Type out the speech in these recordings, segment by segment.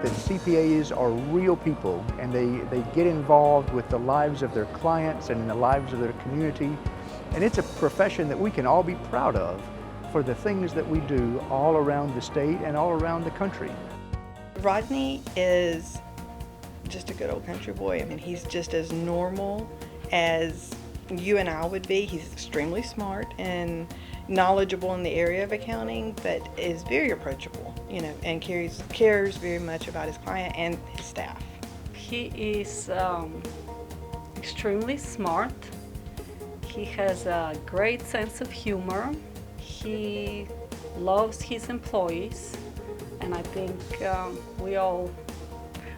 that CPAs are real people, and they get involved with the lives of their clients and the lives of their community. And it's a profession that we can all be proud of for the things that we do all around the state and all around the country. Rodney is just a good old country boy. I mean, he's just as normal as you and I would be. He's extremely smart and knowledgeable in the area of accounting, but is very approachable, and cares very much about his client and his staff. He is extremely smart. He has a great sense of humor. He loves his employees, and I think we all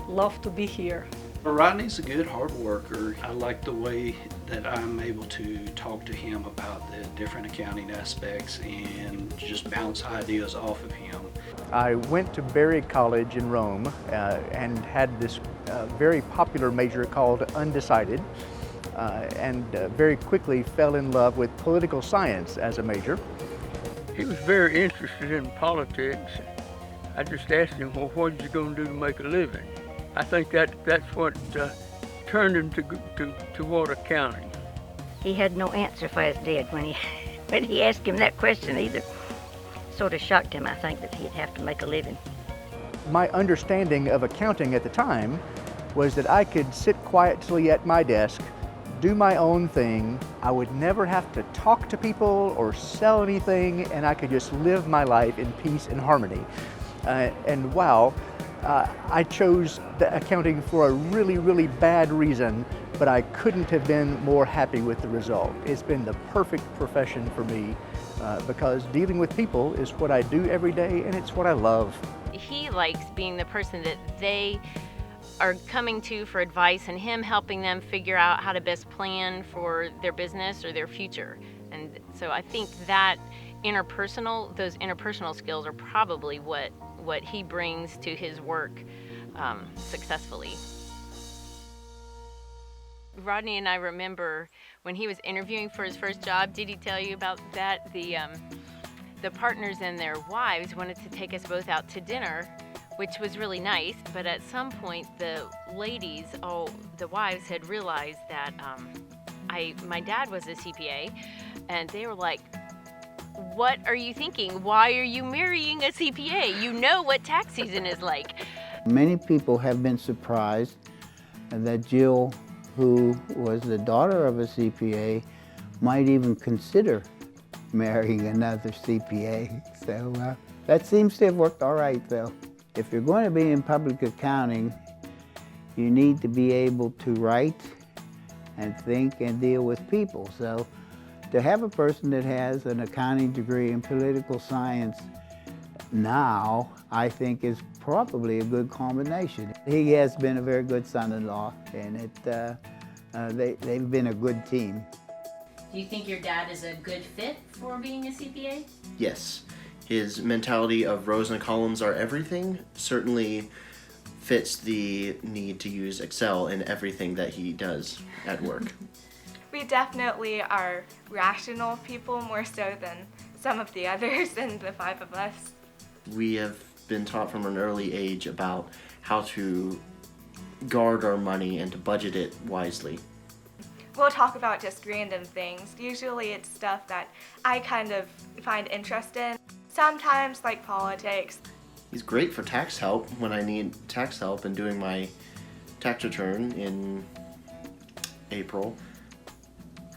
love to be here. Rodney's a good hard worker. I like the way that I'm able to talk to him about the different accounting aspects and just bounce ideas off of him. I went to Berry College in Rome and had this very popular major called Undecided, and very quickly fell in love with political science as a major. He was very interested in politics. I just asked him, well, what are you going to do to make a living? I think that's what turned him toward accounting. He had no answer for his dad when he asked him that question either. Sort of shocked him, I think, that he'd have to make a living. My understanding of accounting at the time was that I could sit quietly at my desk, do my own thing. I would never have to talk to people or sell anything, and I could just live my life in peace and harmony. And wow, I chose the accounting for a really, really bad reason, but I couldn't have been more happy with the result. It's been the perfect profession for me because dealing with people is what I do every day, and it's what I love. He likes being the person that they are coming to for advice, and him helping them figure out how to best plan for their business or their future. And so I think that those interpersonal skills are probably what he brings to his work successfully. Rodney and I remember when he was interviewing for his first job, did he tell you about that? The partners and their wives wanted to take us both out to dinner, which was really nice, but at some point the wives had realized that my dad was a CPA, and they were like, what are you thinking? Why are you marrying a CPA? You know what tax season is like. Many people have been surprised that Jill, who was the daughter of a CPA, might even consider marrying another CPA. So that seems to have worked all right, though. If you're going to be in public accounting, you need to be able to write and think and deal with people. So to have a person that has an accounting degree in political science now, I think is probably a good combination. He has been a very good son-in-law, and they've been a good team. Do you think your dad is a good fit for being a CPA? Yes. His mentality of rows and columns are everything certainly fits the need to use Excel in everything that he does at work. We definitely are rational people, more so than some of the others in the five of us. We have been taught from an early age about how to guard our money and to budget it wisely. We'll talk about just random things. Usually it's stuff that I kind of find interest in. Sometimes like politics. He's great for tax help when I need tax help in doing my tax return in April.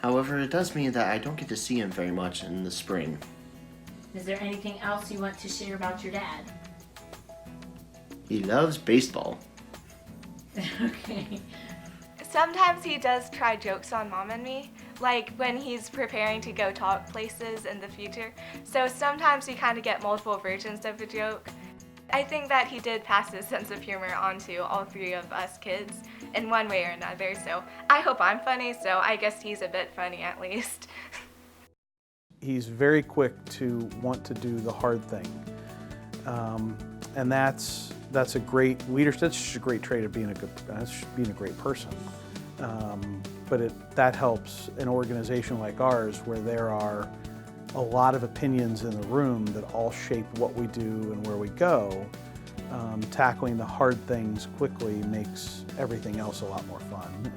However, it does mean that I don't get to see him very much in the spring. Is there anything else you want to share about your dad? He loves baseball. Okay. Sometimes he does try jokes on Mom and me, like when he's preparing to go talk places in the future. So sometimes we kind of get multiple versions of the joke. I think that he did pass his sense of humor on to all three of us kids in one way or another. So I hope I'm funny, so I guess he's a bit funny at least. He's very quick to want to do the hard thing. And that's a great leadership. That's just a great trait of being a great person. But that helps an organization like ours, where there are a lot of opinions in the room that all shape what we do and where we go. tackling the hard things quickly makes everything else a lot more fun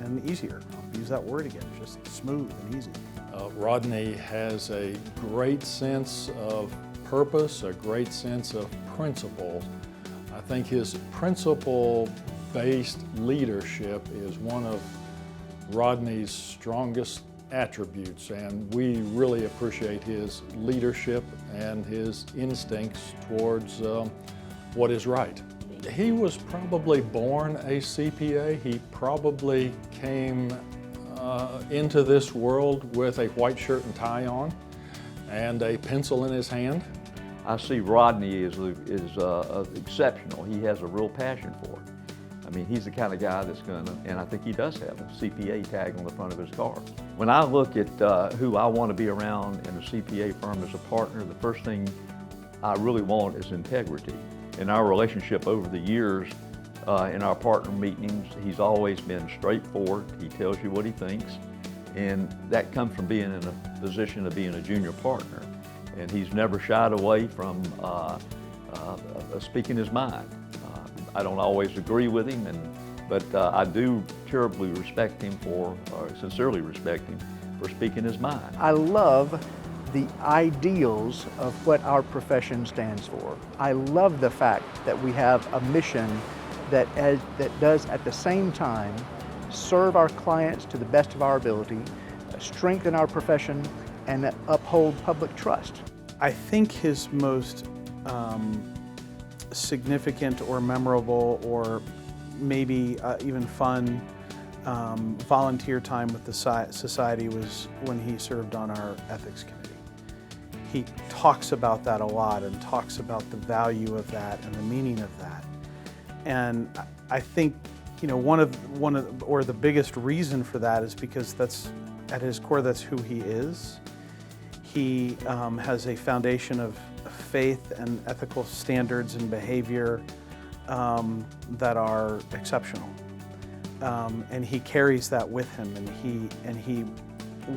and easier. I'll use that word again, just smooth and easy. Rodney has a great sense of purpose, a great sense of principle. I think his principle-based leadership is one of Rodney's strongest attributes, and we really appreciate his leadership and his instincts towards what is right. He was probably born a CPA. He probably came into this world with a white shirt and tie on and a pencil in his hand. I see Rodney is exceptional. He has a real passion for it. I mean, he's the kind of guy that's gonna, and I think he does have a CPA tag on the front of his car. When I look at who I want to be around in a CPA firm as a partner, the first thing I really want is integrity. In our relationship over the years, in our partner meetings, he's always been straightforward. He tells you what he thinks, and that comes from being in a position of being a junior partner. And he's never shied away from speaking his mind. I don't always agree with him, but I do terribly respect him sincerely respect him for speaking his mind. I love the ideals of what our profession stands for. I love the fact that we have a mission that does at the same time serve our clients to the best of our ability, strengthen our profession, and uphold public trust. I think his most significant or memorable or maybe even fun volunteer time with the society was when he served on our ethics committee. He talks about that a lot and talks about the value of that and the meaning of that. And I think, you know, the biggest reason for that is because that's, at his core, that's who he is. He has a foundation of faith and ethical standards and behavior that are exceptional. And he carries that with him, and he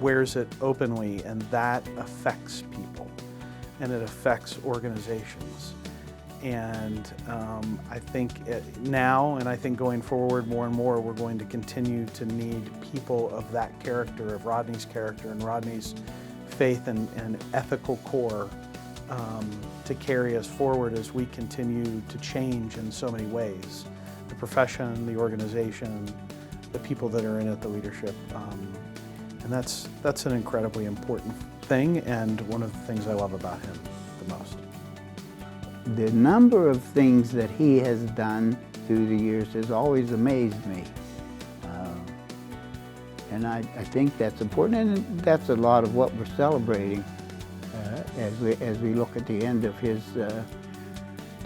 wears it openly, and that affects people, and it affects organizations. And I think now, and I think going forward more and more, we're going to continue to need people of that character, of Rodney's character and Rodney's faith and ethical core to carry us forward as we continue to change in so many ways. The profession, the organization, the people that are in it, the leadership. And that's an incredibly important thing, and one of the things I love about him the most. The number of things that he has done through the years has always amazed me. And I think that's important, and that's a lot of what we're celebrating as we look at the end of his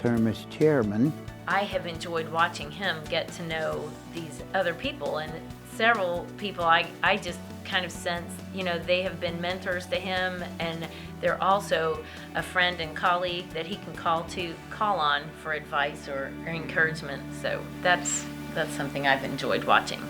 term as chairman. I have enjoyed watching him get to know these other people, and several people I just kind of sense, you know, they have been mentors to him, and they're also a friend and colleague that he can call on for advice or encouragement. So that's something I've enjoyed watching.